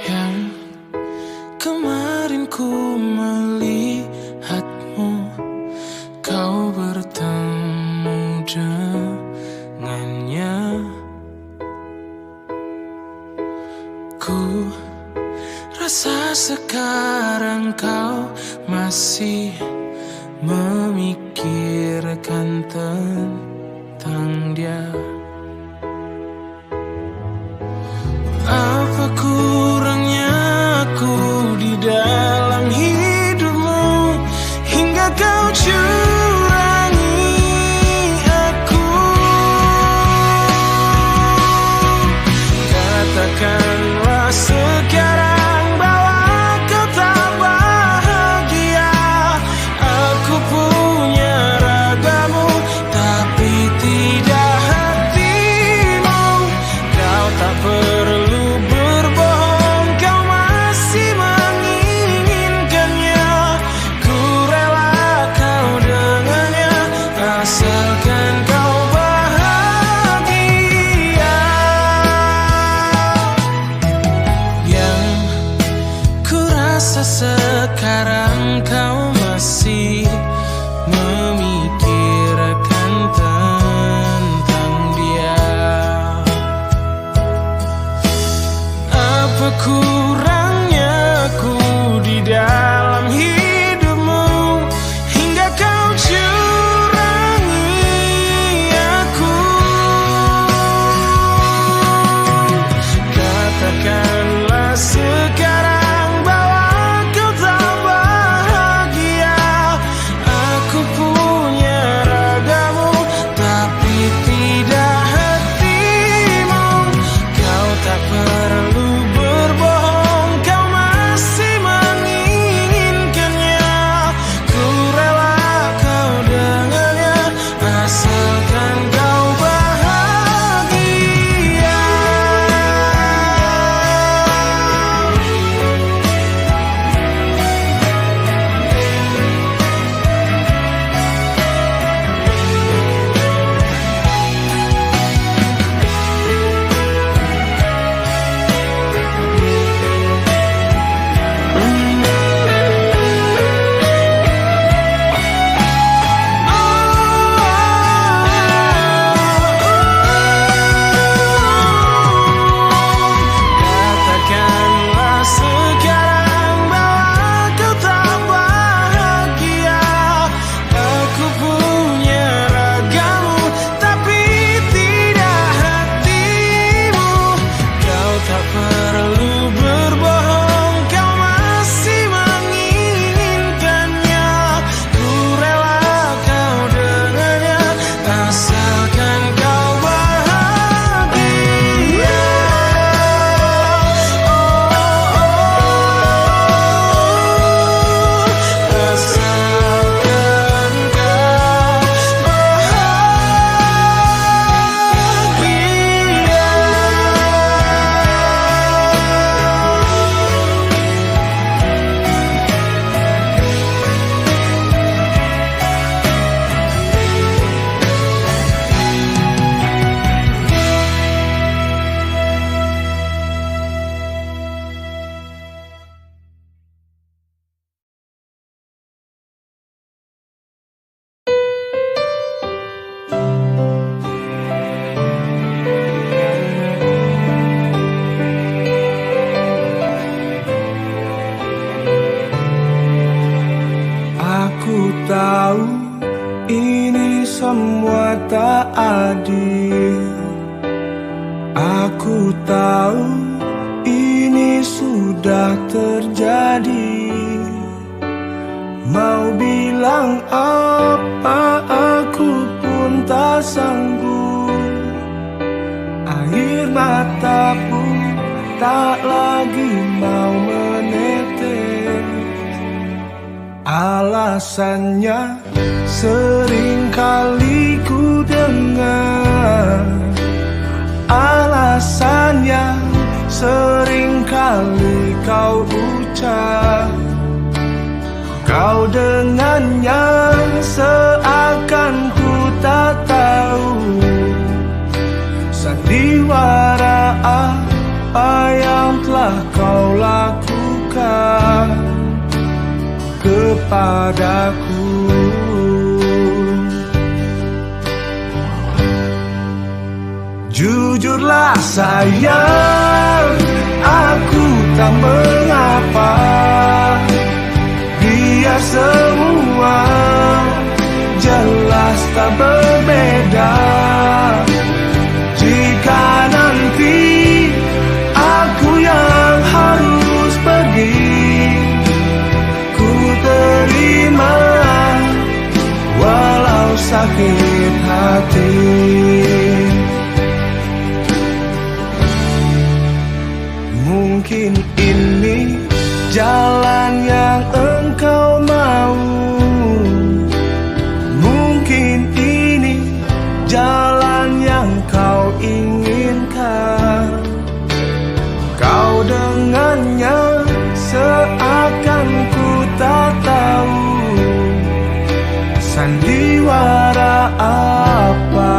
Yang kemarin ku melihatmu, kau bertemu dengannya. Ku rasa sekarang kau masih memikirkan tentang dia. Apa kurangnya aku di dalam hidupmu hingga kau curangi aku? Katakanlah sekarang bahwa kau tak bahagia. Aku punya ragamu tapi tidak hatimu. Kau tak perlu berbohong, kau masih menginginkannya. Ku rela kau dengannya asalkan kau bahagia. Yang ku rasa sekarang kau masih memikirkan tentang dia. Apa kurangnya aku di dalam hidupmu hingga kau curangi aku? Katakanlah sekarang bahwa kau tak bahagia. Aku punya ragamu tapi tidak hatimu. Kau tak perlu berbohong, kau masih menginginkannya. Ku rela kau dengannya asalkan kau bahagia. Katakanlah sekarang bahwa kau tak bahagia. Aku punya ragamu tapi tidak hatimu. Kau tak perlu berbohong, kau masih menginginkannya. Ku rela kau dengannya asalkan kau bahagia. Asalkan kau Aku tahu ini semua tak adil. Aku tahu ini sudah terjadi. Mau bilang apa aku pun tak sanggup. Air mata pun tak lagi mau menetes. Alasannya sering kali ku dengar. Alasannya sering kali kau ucap. Kau dengannya seakan ku tak tahu sandiwara apa yang yang telah kau lakukan kepadaku. Jujurlah sayang, aku tak mengapa. Biar semua jelas tak berbeda. Jika nanti aku yang harus pergi, ku terima walau sakit hati. Mungkin ini jalan yang engkau mau, mungkin ini jalan yang kau inginkan. Kau dengannya seakan ku tak tahu sandiwara apa,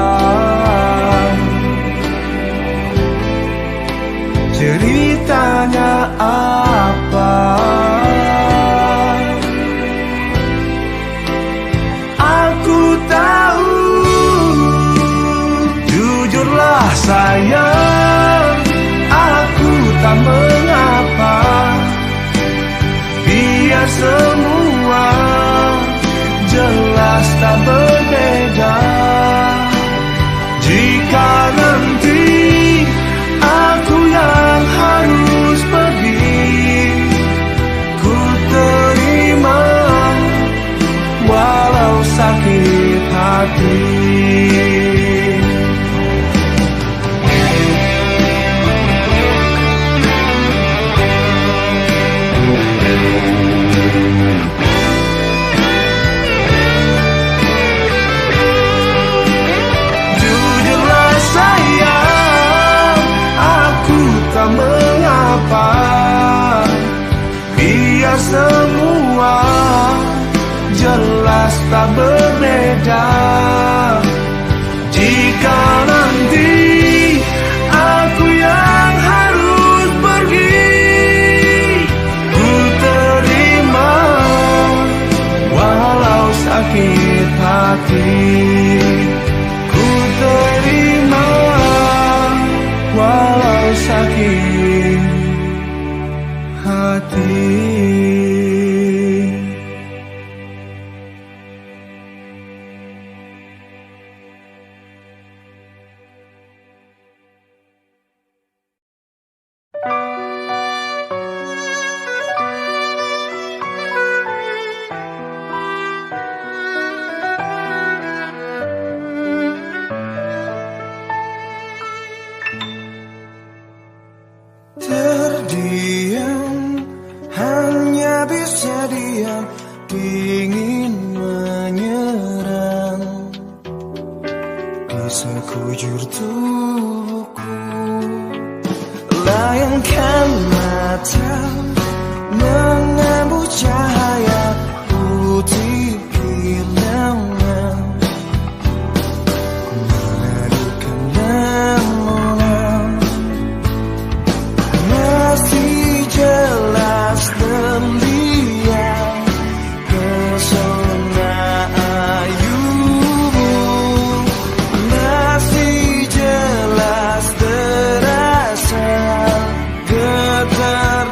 ceritanya apa. Aku tahu, jujurlah sayang, aku tak mengapa. Biar semua jelas tak berbeda. Jika nanti aku yang harus pergi, ku terima walau sakit hati. Jujurlah sayang, aku tak mengapa. Biar semua jelas tak berbeda. Jika nanti aku yang harus pergi, ku terima walau sakit hati. Ku terima walau sakit hati. Terdiam, hanya bisa diam, ingin menyerang di sekujur tubuhku. Layangkan mata, mengambil cahaya putih hilangan, menadukan lamunan. Masih jelas terlihat pesona ayumu, masih jelas terasa getar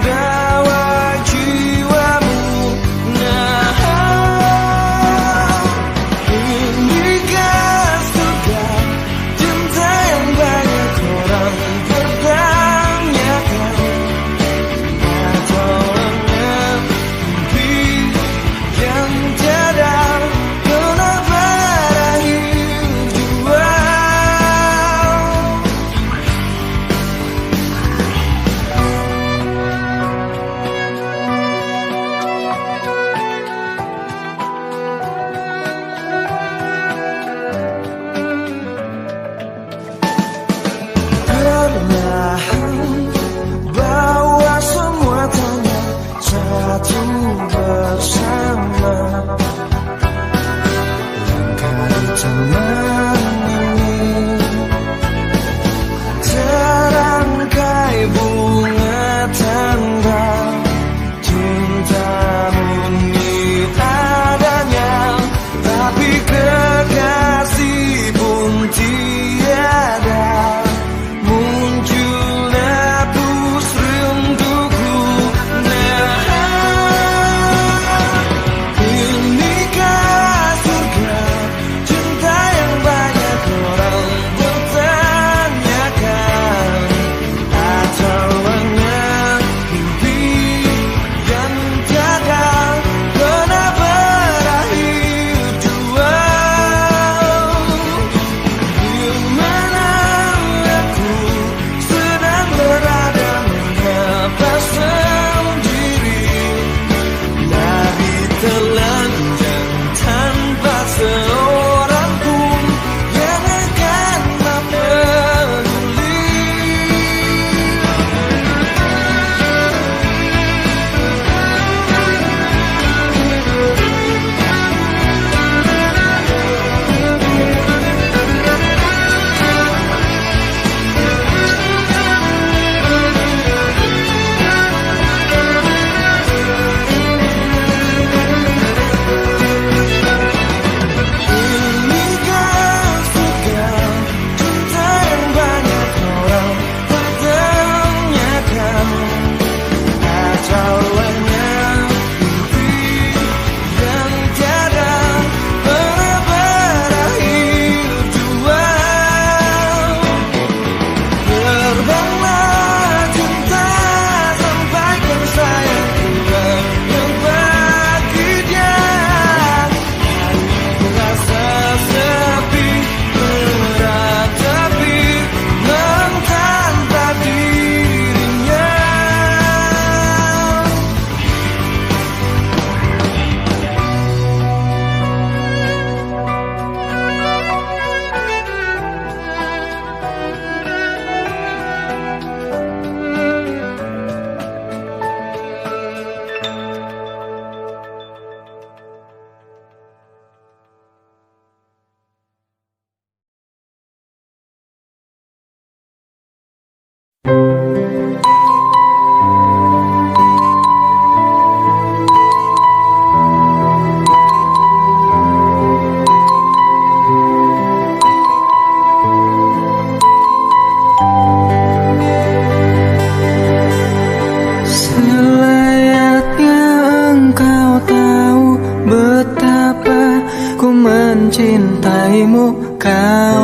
mencintaimu, kau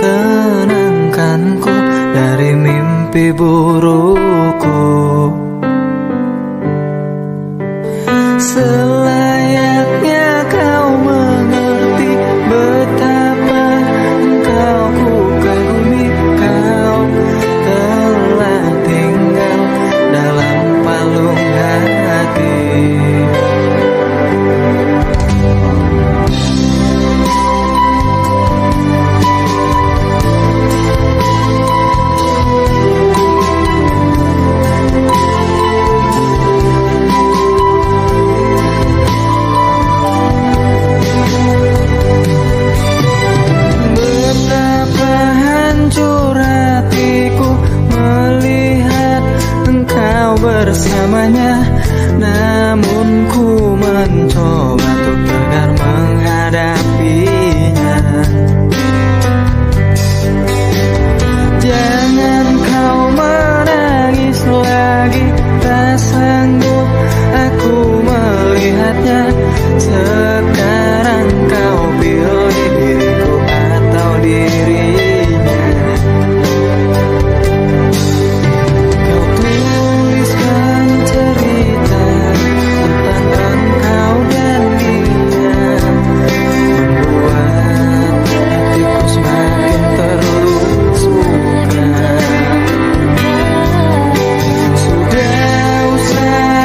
tenangkanku dari mimpi burukku. Selayaknya kau mengerti betapa engkau ku kagumi. Kau telah tinggal dalam palung hati. Bersamanya, namun ku mencoba untuk tegar menghadapinya. Jangan kau menangis lagi, tak sanggup aku melihatnya. Sekarang kau pilih diriku atau dirinya. Sudah usah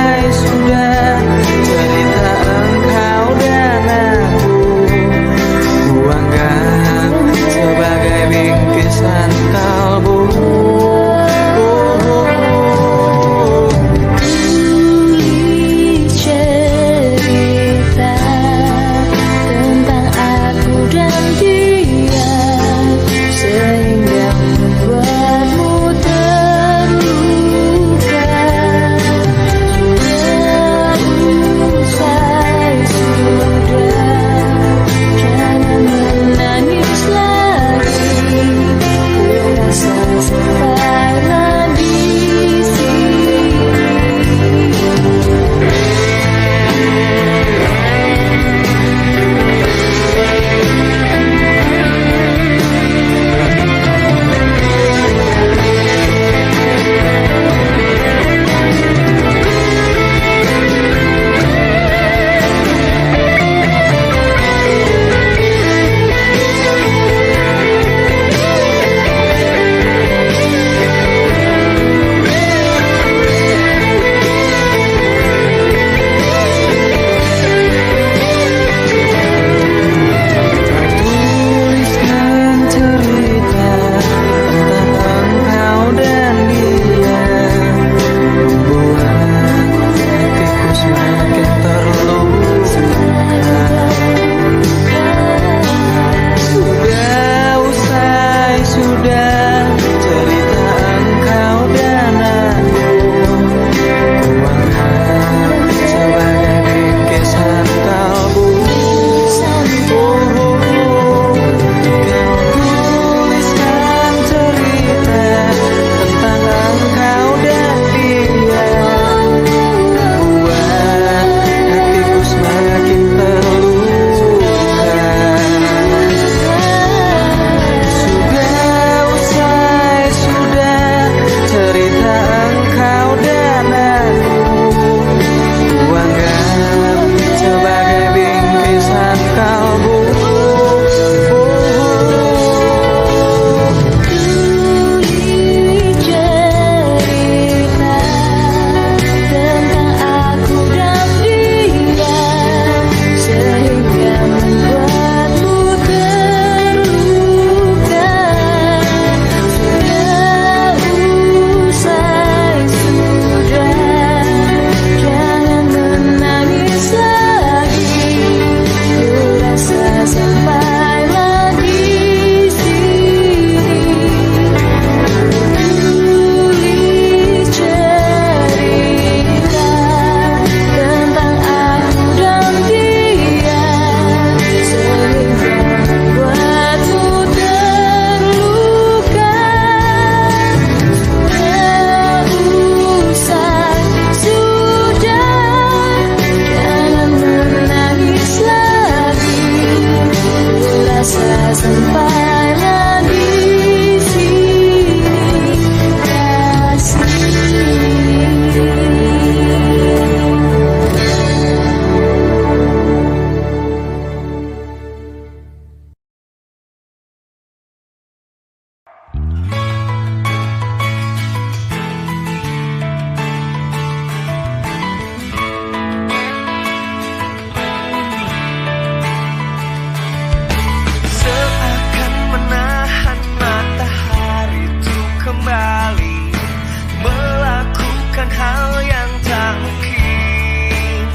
tak mungkin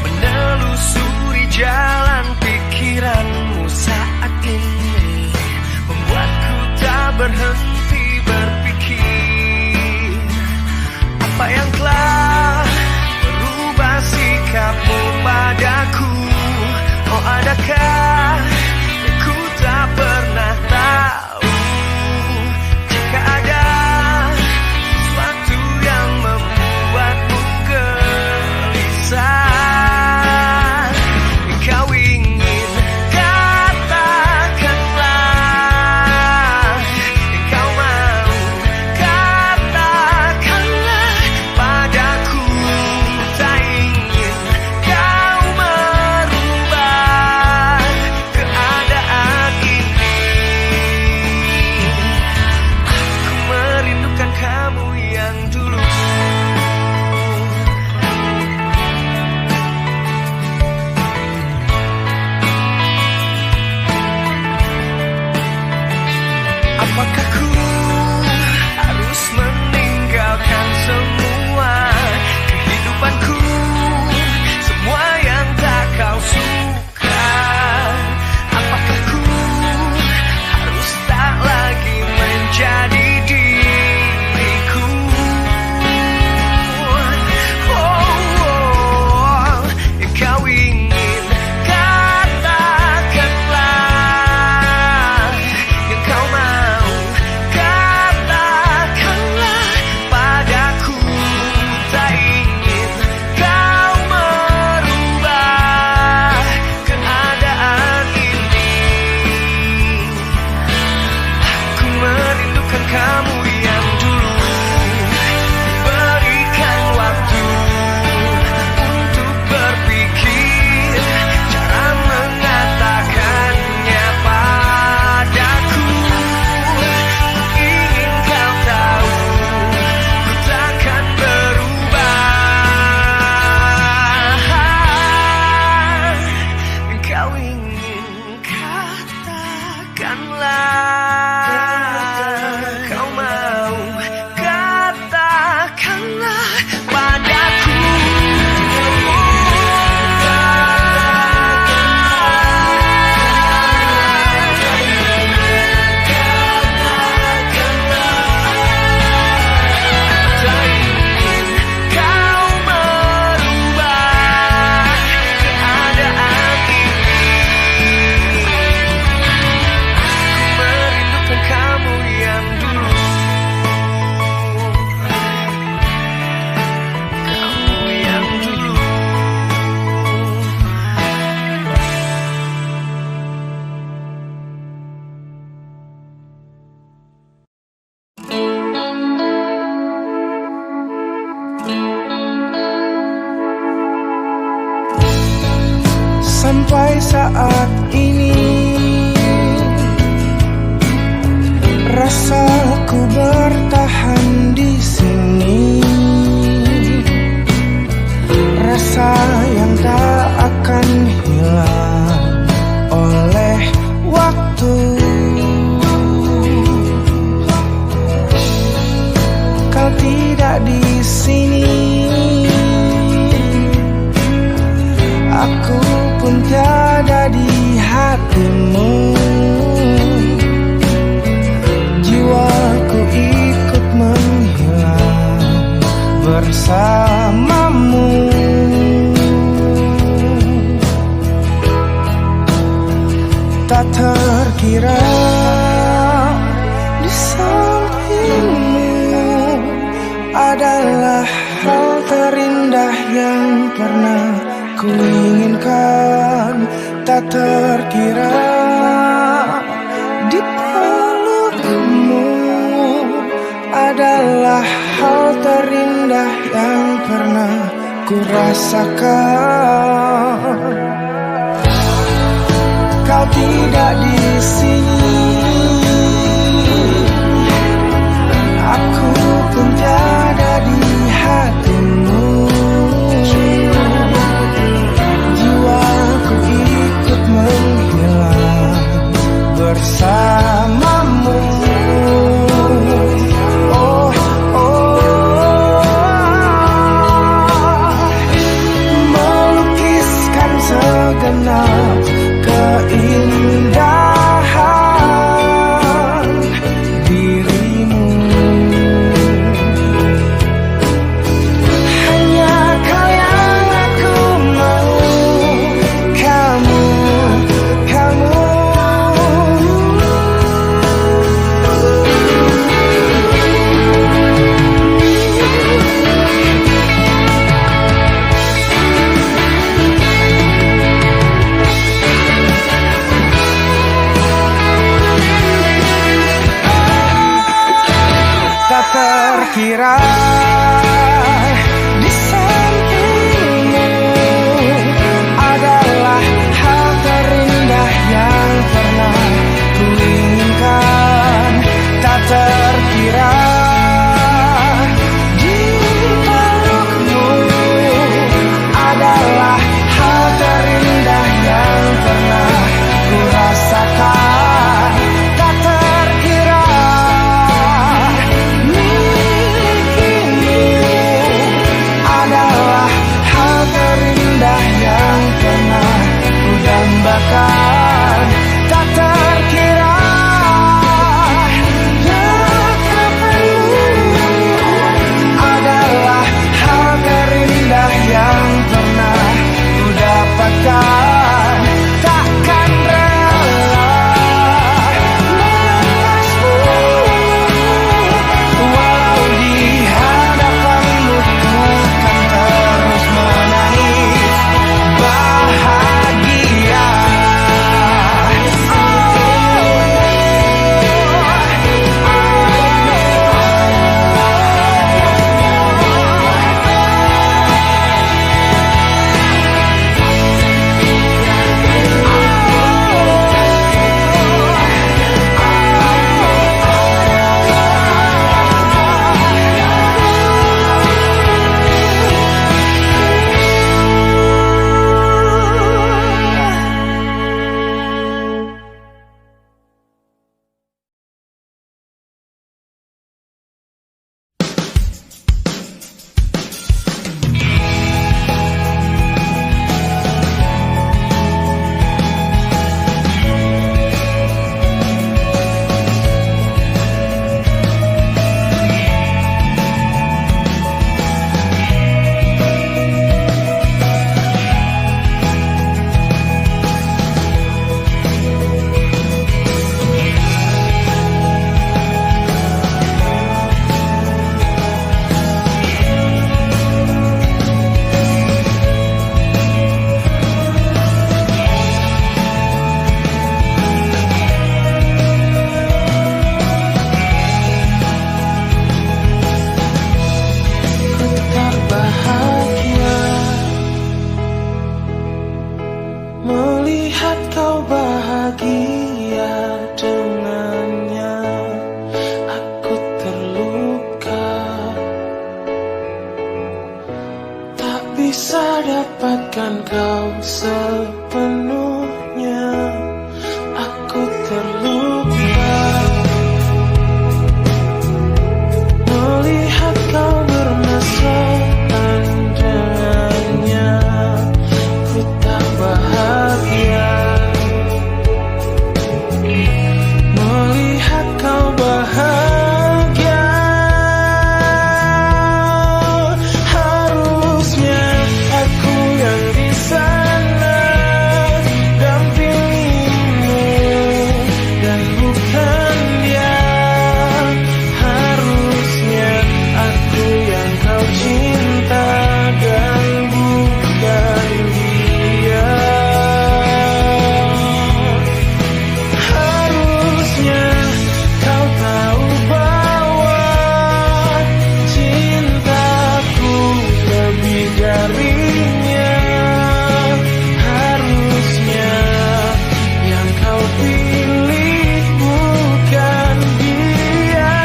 menelusuri jalan pikiranmu saat ini, membuatku tak berhenti berpikir apa yang telah berubah sikapmu padaku. Oh, adakah ku tak pernah tahu jika ada sesuatu yang membuatmu gelisah. Kau ingin katakanlah, kau mau katakanlah padaku. Tak ingin kau merubah keadaan ini. Aku merindukan kamu yang dulu. Apakah ku harus meninggalkan semua kehidupanku, semua yang tak kau suka? Apakah ku harus tak lagi menjadi diriku? Kau ingin katakanlah, yang kau mau katakanlah padaku. Tak ingin kau merubah keadaan ini. Aku merindukan kamu yang dulu. Berikan waktu untuk berpikir cara mengatakannya padaku. Ingin kau tahu, ku takkan berubah. Kau ingin katakanlah, kau mau katakanlah padaku. Tak ingin kau merubah keadaan ini. Aku merindukan kamu yang dulu. Kamu yang dulu. Sampai saat ini rasaku bertahan di sini, rasa yang tak akan hilang oleh waktu. Kau tidak di sini, aku pun tiada di hatimu. Jiwaku ikut menghilang bersamamu. Tak terkira di sampingmu adalah hal terindah yang pernah ku inginkan. Tak terkira di pelukmu adalah hal terindah yang pernah ku rasakan. Kau tidak di sini, aku pun tiada di hatimu. Jiwaku ikut menghilang bersamamu. Oh, oh, bisa dapatkan kau sepenuhnya. Aku terluka melihat kau bermesraan dengannya. Ku tak bahagia melihat kau bahagia. Harusnya aku yang di sana dampingimu dan bukan dia. Harusnya aku yang kau cinta dan bukan dia. Harusnya kau tahu bahwa cintaku lebih darinya. Harusnya yang kau pilih bukan dia.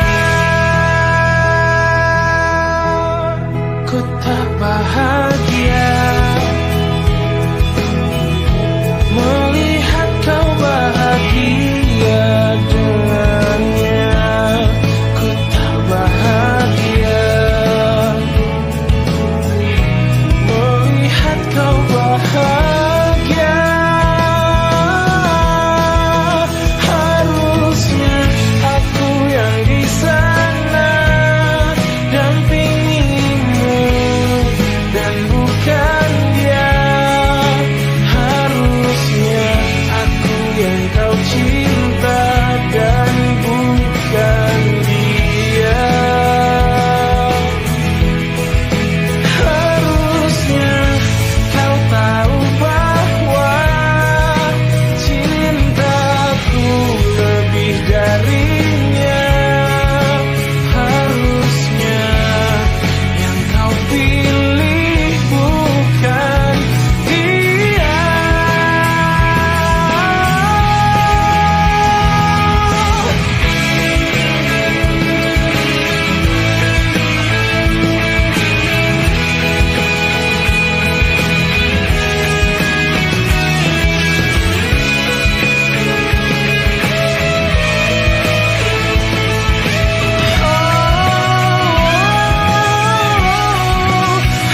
Ku tak bahagia melihat kau bahagia dengannya. Ku tak bahagia melihat kau bahagia. Harusnya aku yang di sana dampingimu dan bukan dia. Harusnya aku yang kau cinta dan bukan dia. Harusnya kau tahu bahwa cintaku lebih darinya. Harusnya yang kau pilih bukan dia.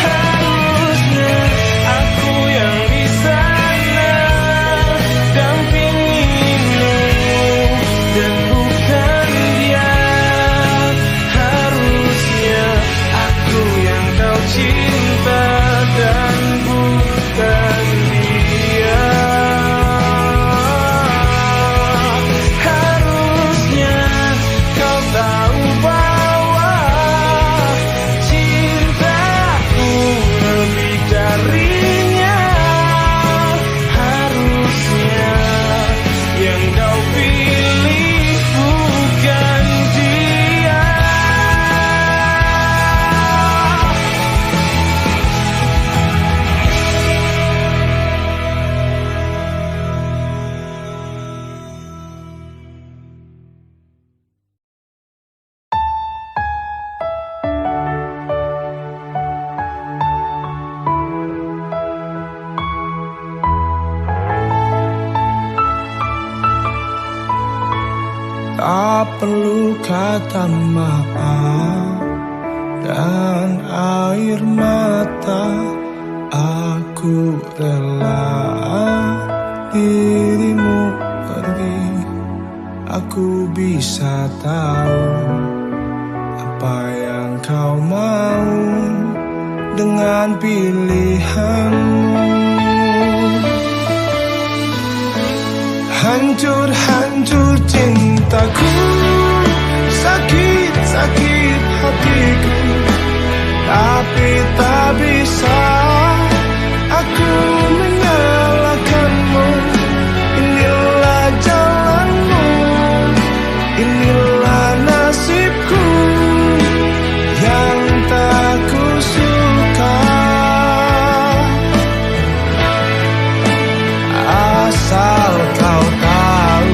Harusnya aku yang di sana dampingimu dan bukan dia. Harusnya aku yang kau cinta dan bukan dia. Harusnya kau tahu bahwa cintaku lebih darinya. Harusnya yang kau pilih bukan dia. Tak perlu kata maaf dan air mata. Aku rela dirimu pergi. Aku bisa tahu apa yang kau mau dengan pilihanmu. Hancur-hancur cintaku, sakit-sakit hatiku, tapi tak bisa aku menyalahkanmu. Inilah jalanmu, inilah nasibku yang tak kusuka. Asal kau tahu,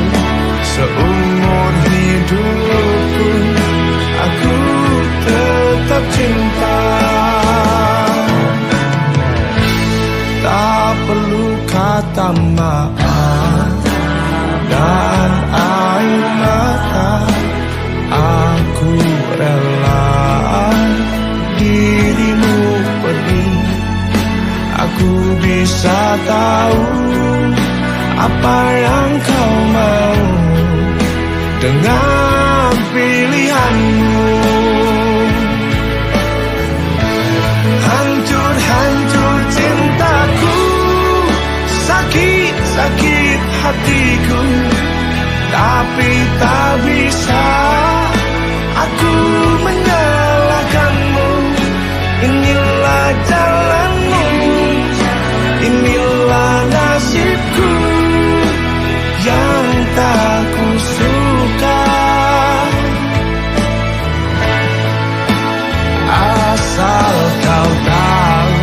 seumur hidupku aku tetap cinta. minta maaf dan air mata. Aku rela dirimu pergi. Aku bisa tahu apa yang kau mau dengan pilihanmu. Hancur-hancur cintaku, sakit-sakit hatiku, tapi tak bisa aku menyalahkanmu. Inilah jalanmu, inilah nasibku yang tak kusuka. Asal kau tahu,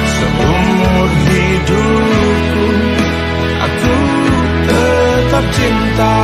seumur hidupku aku tetap cinta.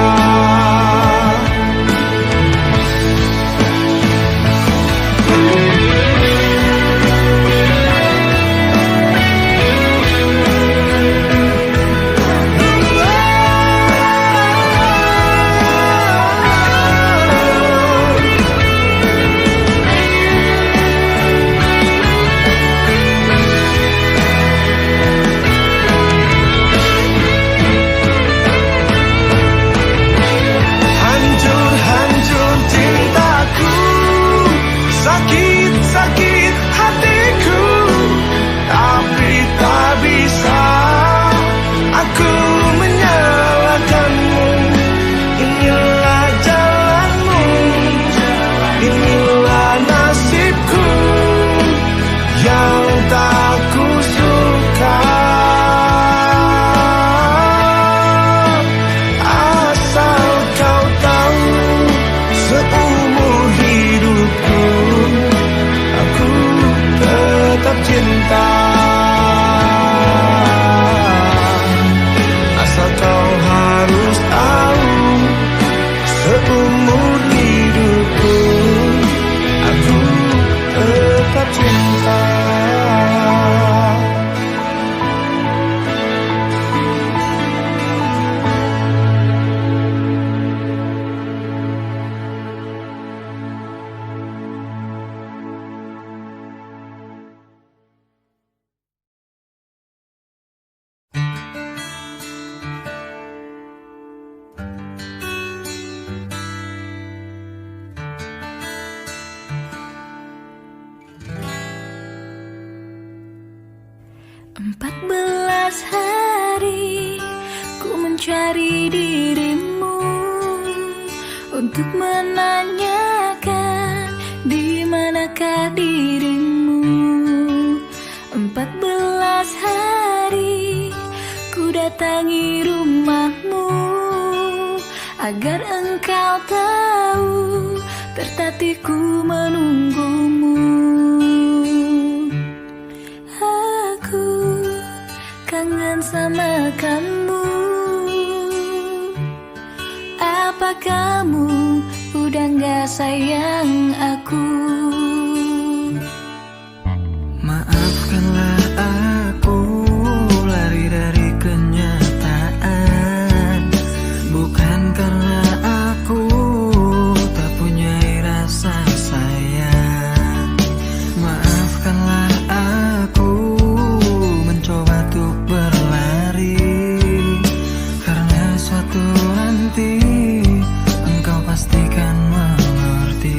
Sakit hatiku, tapi tak bisa aku menyalahkanmu. Inilah jalanmu, inilah nasibku yang tak kusuka. Asal kau tahu, seumur hidupku aku tetap cinta. Asal kau harus tahu, seumur hidupku aku tetap cinta. Hari ku mencari dirimu untuk menanyakan di manakah dirimu. 14 hari ku datangi rumahmu agar engkau tahu tertatihku menunggumu. Aku kangen sama kamu. Apa kamu udah gak sayang aku? Maafkanlah aku lari dari kenyataan. Bukan karena aku tak punya rasa sayang. Maafkanlah aku mencoba untuk berlari, karena suatu nanti engkau pastikan mengerti.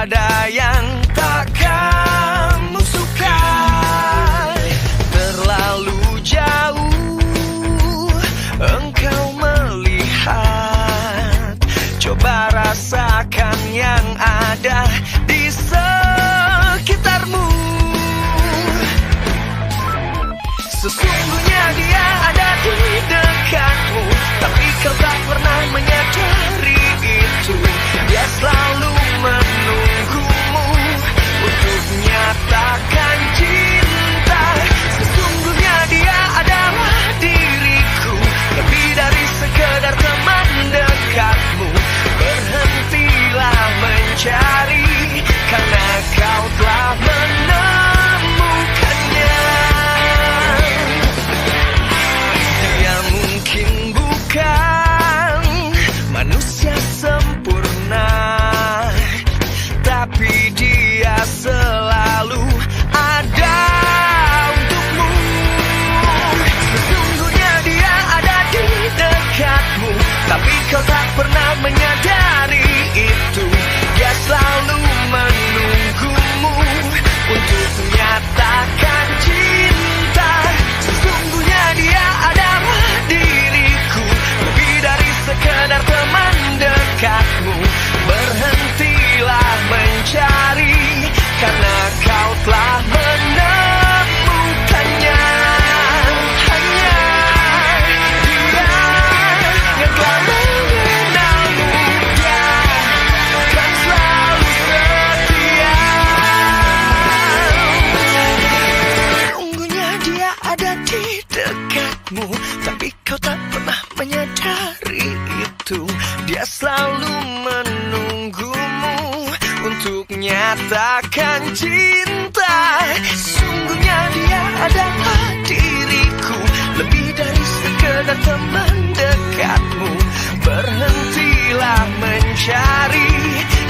ada yang tak kamu suka. Terlalu jauh engkau melihat, coba rasakan yang ada di sekitarmu. Sesungguhnya dia ada di dekatmu, tapi kau tak pernah menyadari itu. Dia selalu menunggumu untuk nyatakan cinta. Sesungguhnya dia adalah diriku, lebih dari sekedar teman dekatmu. Berhentilah mencari, karena kau telah menemukannya. Dia mungkin bukan manusia sempurna, tapi dia selalu ada untukmu. Sesungguhnya dia ada di dekatmu, tapi kau tak pernah menyadari itu. Dia selalu menunggumu untuk nyatakan cinta. Sesungguhnya dia adalah diriku, lebih dari sekedar teman dekatmu. Berhentilah mencari, karena kau telah menemukannya. Hanya dia yang telah mengenalmu. Dia kan selalu setia. Sungguhnya dia ada di dekatmu, tapi kau tak pernah menyadari itu. Dia selalu menunggumu untuk nyatakan cinta. Sungguhnya dia adalah diriku, lebih dari sekedar teman dekatmu. Berhentilah mencari,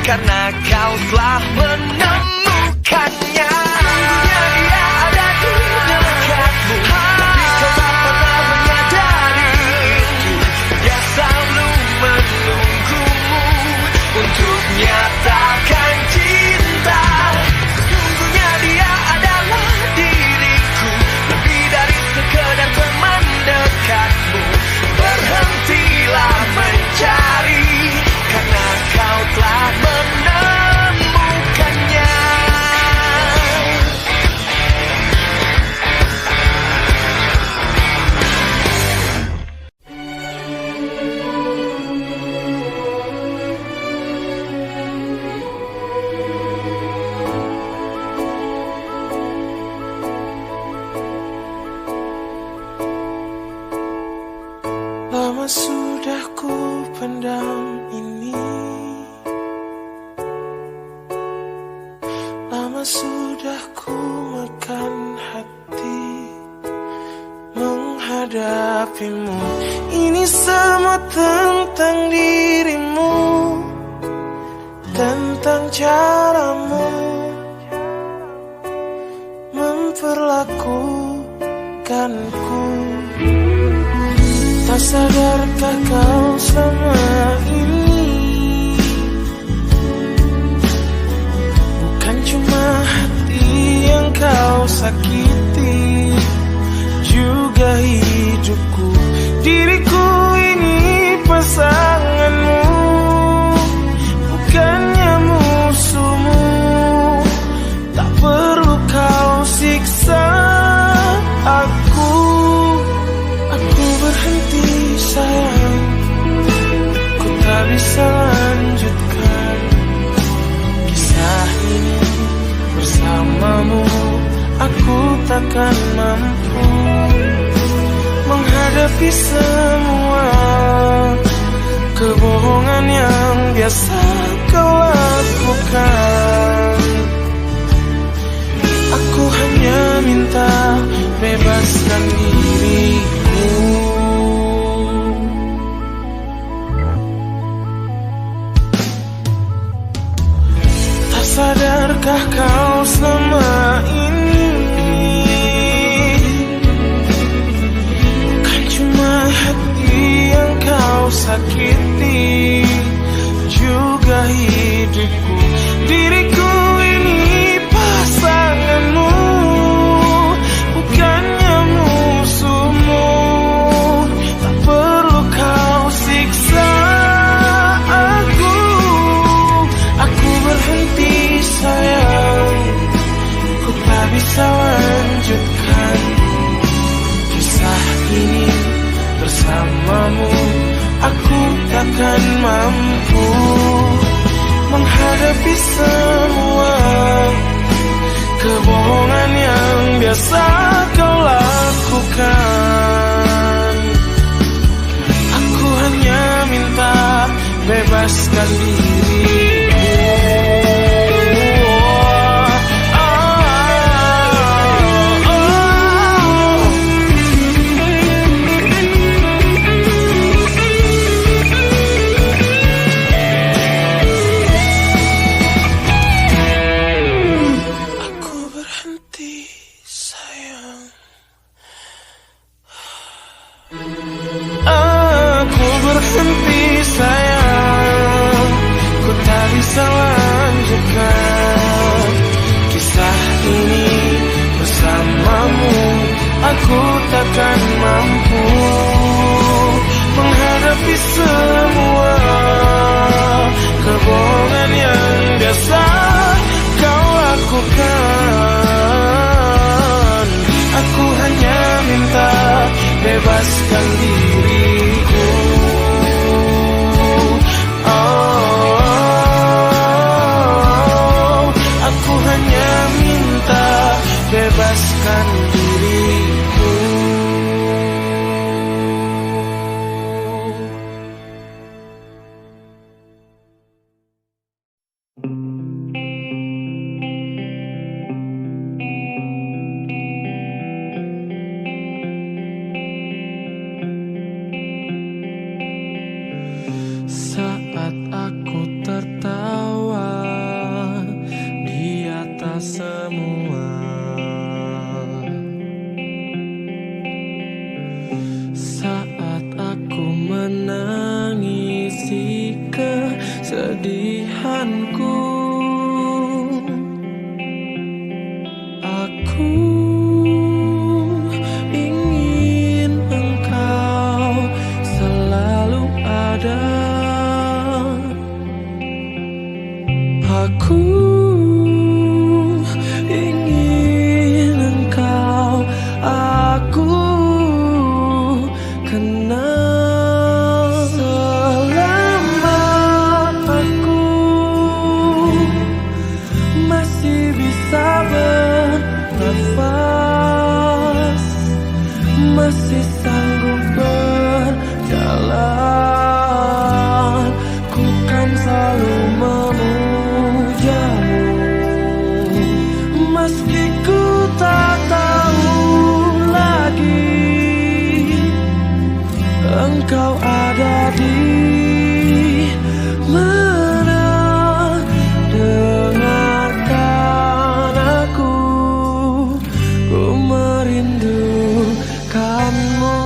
karena kau telah menemukannya. Sungguhnya dia ada di dekatmu, tapi kau tak pernah menyadari itu. Dia selalu menunggumu untuk nyatakan cinta. Sesungguhnya dia adalah diriku, lebih dari sekedar teman dekatmu. Berhentilah mencari, karena kau telah menemukannya. Lama sudah ku pendam ini, lama sudah ku makan hati menghadapimu. Ini semua tentang dirimu, tentang caramu memperlakukanku. Tak sadarkah kau selama ini bukan cuma hati yang kau sakiti, juga hidupku. Diriku ini pasanganmu, bukannya musuhmu. Tak perlu kau siksa aku berhenti sayang. Ku tak bisa lanjutkan kisah ini bersamamu. Aku takkan mampu menghadapi semua kebohongan yang biasa kau lakukan. Aku hanya minta bebaskan diriku. Tak sadarkah kau selama ini bukan cuma hati yang kau sakiti, juga hidupku. Diriku takkan mampu menghadapi semua kebohongan yang biasa kau lakukan. Aku hanya minta bebaskan dirimu. Bisa lanjutkan kisah ini bersamamu. Aku takkan mampu menghadapi semua kebohongan yang biasa kau lakukan. Aku hanya minta bebaskan diriku. Aku hanya minta bebaskan diriku. Saat aku tertawa di atas semua, saat aku menangisi kesedihanku, aku ingin engkau selalu ada. Aku ingin engkau aku kenal. Selama aku masih bisa bernafas, masih sanggup berjalan, ku kan selalu memujamu. Meski ku tak tahu lagi engkau ada di mana, dengarkan aku, ku merindukanmu.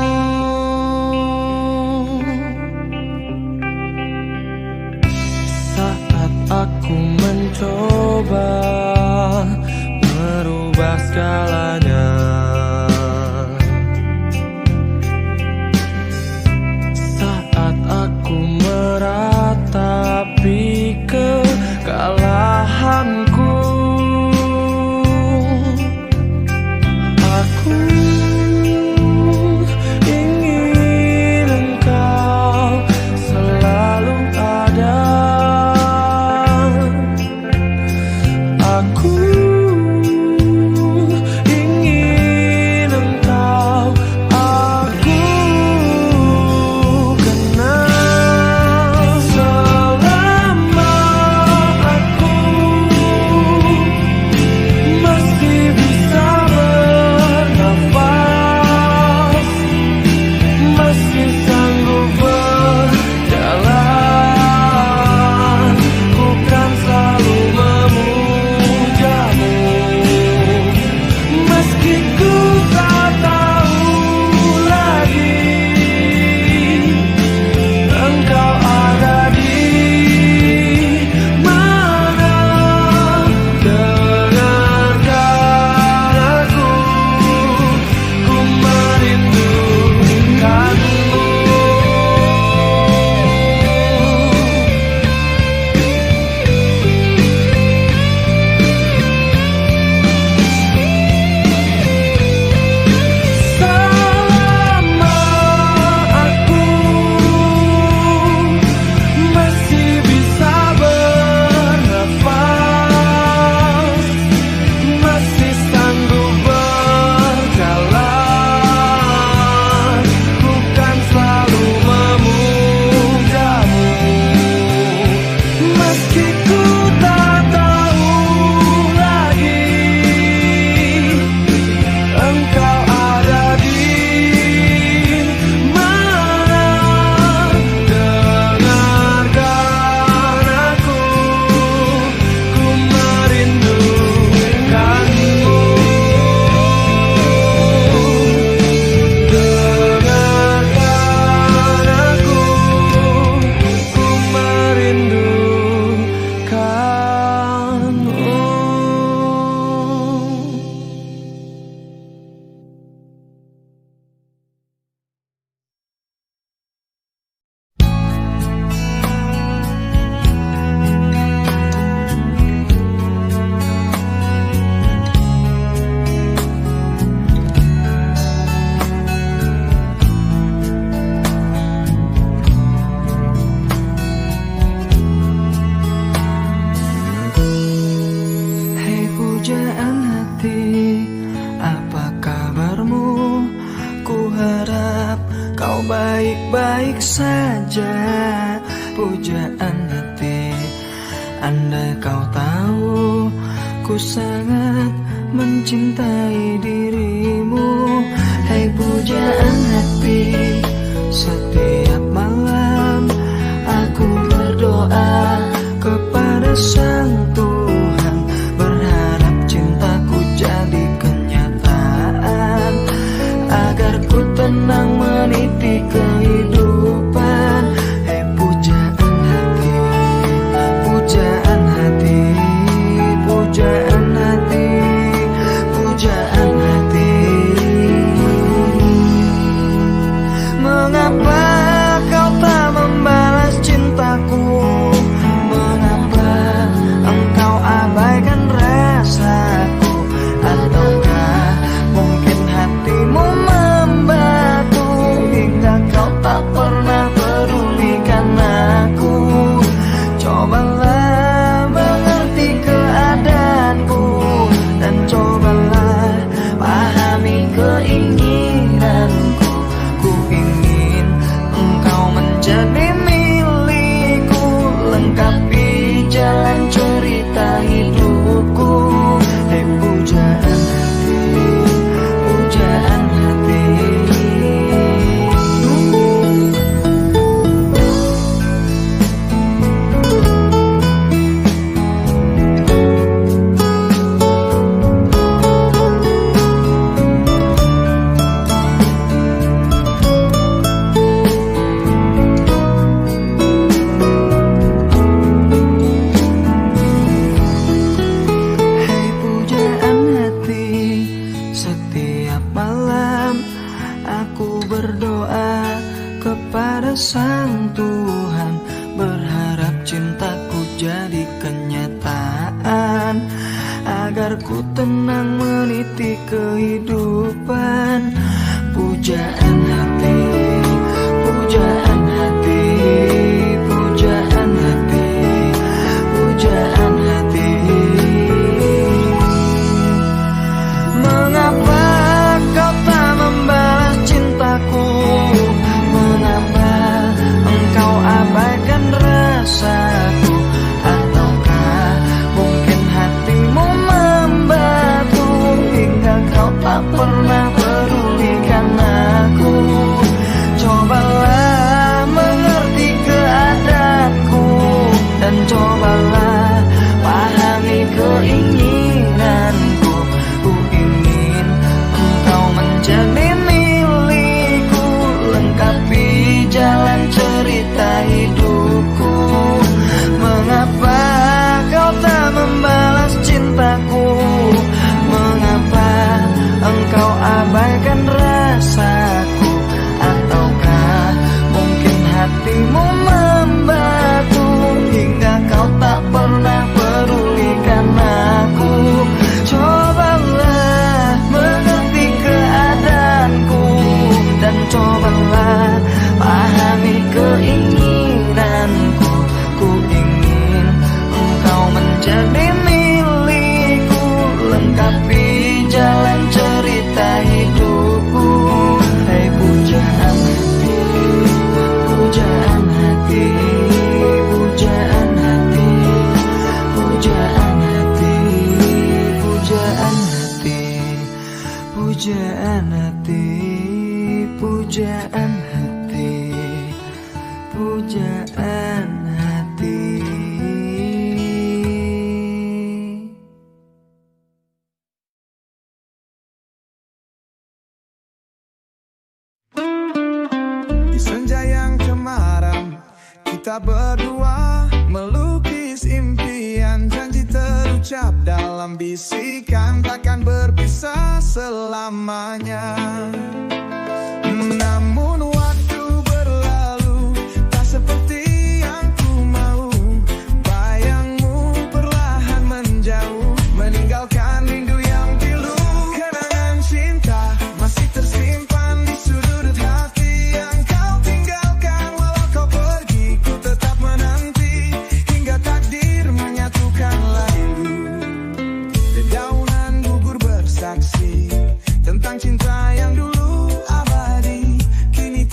Saat aku mencoba merubah segalanya, saat aku meratapi kekalahanku, aku ingin engkau selalu ada. Aku ingin saja pujaan hati. Andai kau tahu ku sangat mencintai dirimu. Hai pujaan hati, setiap malam aku berdoa kepada Sang Tuhan, berharap cintaku jadi kenyataan, agar ku tenang meniti kehidupan. Hai pujaan hati, pujaan hati, pujaan hati, pujaan hati. Mengapa kau tak membalas cintaku? Mengapa engkau abaikan rasaku? Ataukah mungkin hatimu membatu hingga kau tak pernah pedulikan aku? Cobalah mengerti keadaanku dan cobalah pahami keinginanku. Ku ingin engkau menjadi milikku, lengkapi jalan cerita hidupku. Hai pujaan hati, pujaan hati. Hai pujaan hati, setiap malam aku berdoa kepada Sang Tuhan, berharap cintaku jadi kenyataan, agar ku tenang meniti kehidupan. Pujaan hati, pujaan hati, pujaan hati, pujaan hati. Mengapa kau tak membalas cintaku? Mengapa engkau abaikan rasaku? Ataukah mungkin hatimu membatu hingga kau tak pernah pedulikan aku? Cobalah mengerti keadaanku dan cobalah pahami keinginanku. Ku ingin engkau menjadi milikku, lengkapi jalan cerita hidupku. Mengapa kau tak membalas cintaku? Mengapa engkau abaikan rasaku? Ataukah mungkin hatimu membatu hingga kau tak pernah pedulikan aku? Cobalah mengerti keadaanku dan cobalah pahami keinginanku. Ku ingin engkau menjadi milikku, lengkapi jalan cerita hidupku. Hai pujaan hati, pujaan hati, pujaan hati, pujaan hati, pujaan hati, pujaan hati, pujaan hati, pujaan hati. Di senja yang cemaram, kita berdua melukis impian, janji terucap dalam bisikan, takkan berpisah selamanya. Namun waktu berlalu, tak seperti yang ku mau. Bayangmu perlahan menjauh, meninggalkan rindu yang pilu. Kenangan cinta masih tersimpan di sudut hati yang kau tinggalkan. Walau kau pergi, ku tetap menanti hingga takdir menyatukan lalu. Dedaunan gugur bersaksi tentang cinta yang dulu abadi, kini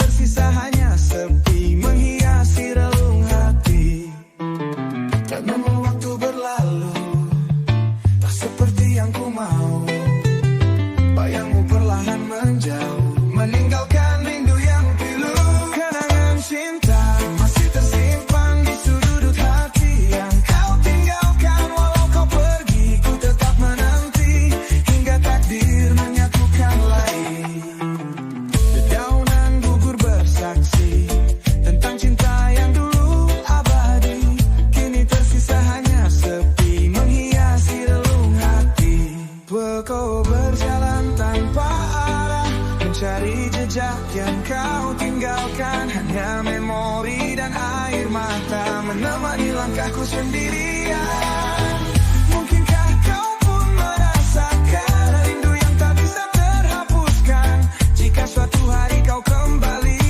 menemani langkahku sendirian. Mungkinkah kau pun merasakan rindu yang tak bisa terhapuskan? Jika suatu hari kau kembali,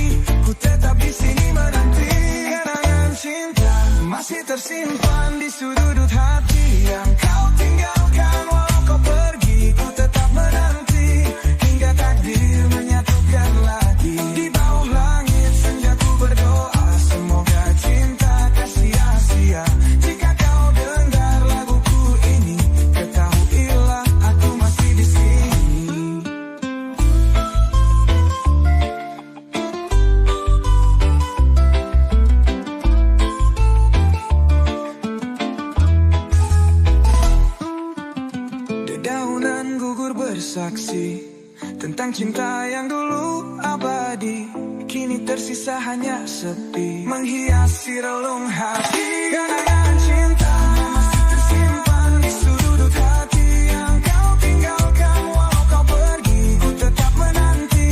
ku tetap di sini menanti. Kenangan cinta masih tersimpan di sudut hati yang kau tinggalkan. Walau kau pergi, ku tetap menanti hingga takdir menyatukan lagi. Di bawah langit senja ku berdoa, semoga cinta tak sia-sia. Jika kau dengar laguku ini, ketahuilah aku masih di sini. Dedaunan gugur bersaksi tentang cinta yang dulu abadi, kini tersisa hanya sepi menghiasi relung hati. Kenangan cinta masih tersimpan di sudut hati yang kau tinggalkan. Walau kau pergi, ku tetap menanti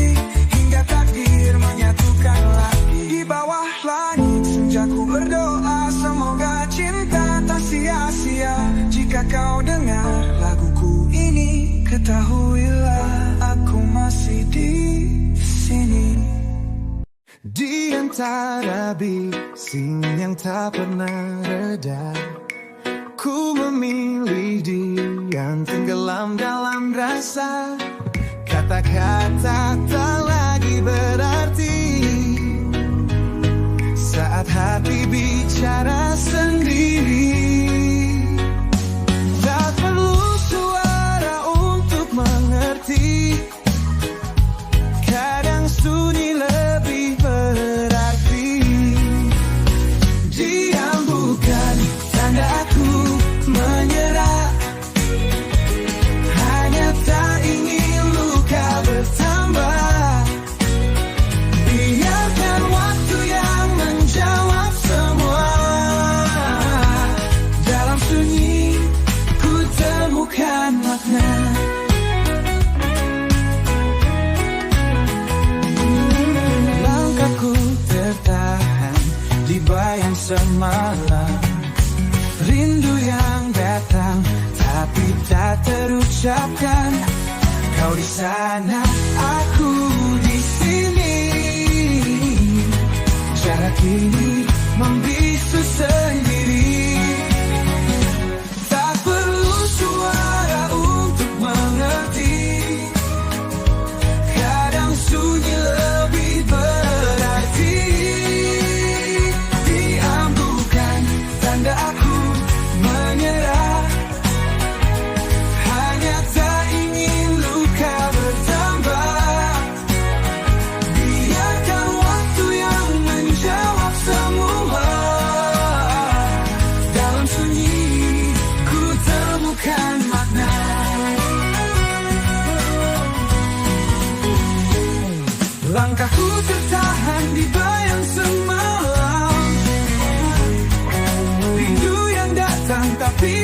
hingga takdir menyatukan lagi. Di bawah langit senja ku berdoa, semoga cinta tak sia-sia. Jika kau dengar laguku ini, ketahuilah aku masih di sini. Di antara bising yang tak pernah reda, ku memilih dia yang tenggelam dalam rasa. Kata-kata tak lagi berarti saat hati bicara sendiri. Tak perlu suara untuk mengerti, kadang sunyi lebih berarti. Diam bukan tanda aku menyerah, hanya tak ingin luka bertambah. Biarkan waktu yang menjawab semua. Dalam sunyi ku temukan makna. Langkahku tertahan di bayang semalam, rindu yang datang tapi tak terucapkan. Kau di sana, aku di sini. Jarak ini membisu sendiri. Tak perlu suara untuk mengerti, kadang sunyi lebih berarti. Diam bukan tanda aku menyerah, hanya tak ingin luka bertambah. Biarkan waktu yang menjawab semua. Dalam sunyi ku temukan makna. Langkahku tertahan di bayang semalam, rindu yang datang tapi